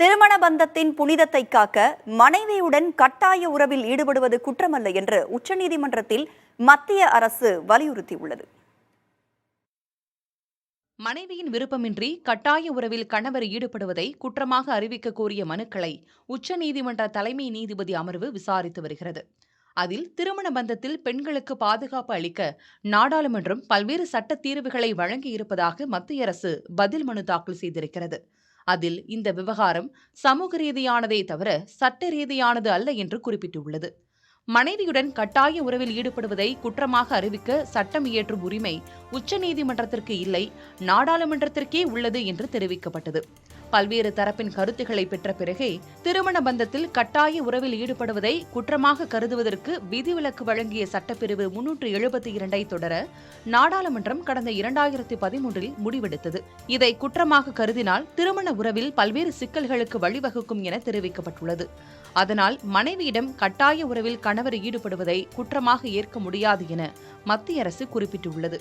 திருமண பந்தத்தின் புனிதத்தை காக்க மனைவியுடன் கட்டாய உறவில் ஈடுபடுவது குற்றமல்ல என்று உச்சநீதிமன்றத்தில் மத்திய அரசு வலியுறுத்தியுள்ளது. மனைவியின் விருப்பமின்றி கட்டாய உறவில் கணவர் ஈடுபடுவதை குற்றமாக அறிவிக்க கோரிய மனுக்களை உச்சநீதிமன்ற தலைமை நீதிபதி அமர்வு விசாரித்து வருகிறது. அதில் திருமண பந்தத்தில் பெண்களுக்கு பாதுகாப்பு அளிக்க நாடாளுமன்றம் பல்வேறு சட்ட தீர்வுகளை வழங்கியிருப்பதாக மத்திய அரசு பதில் மனு தாக்கல் செய்திருக்கிறது. அதில் இந்த விவகாரம் சமூக ரீதியானதே தவிர சட்ட ரீதியானது அல்ல என்று குறிப்பிட்டுள்ளது. மனைவியுடன் கட்டாய உறவில் ஈடுபடுவதை குற்றமாக அறிவிக்க சட்டம் இயற்றும் உரிமை உச்சநீதிமன்றத்திற்கு இல்லை, நாடாளுமன்றத்திற்கே உள்ளது என்று தெரிவிக்கப்பட்டது. பல்வேறு தரப்பின் கருத்துக்களை பெற்ற பிறகே திருமண பந்தத்தில் கட்டாய உறவில் ஈடுபடுவதை குற்றமாக கருதுவதற்கு விதிவிலக்கு வழங்கிய சட்டப்பிரிவு 372 தொடர நாடாளுமன்றம் கடந்த 2013 முடிவெடுத்தது. இதை குற்றமாக கருதினால் திருமண உறவில் பல்வேறு சிக்கல்களுக்கு வழிவகுக்கும் என தெரிவிக்கப்பட்டுள்ளது. அதனால் மனைவியிடம் கட்டாய உறவில் கணவர் ஈடுபடுவதை குற்றமாக ஏற்க முடியாது என மத்திய அரசு குறிப்பிட்டுள்ளது.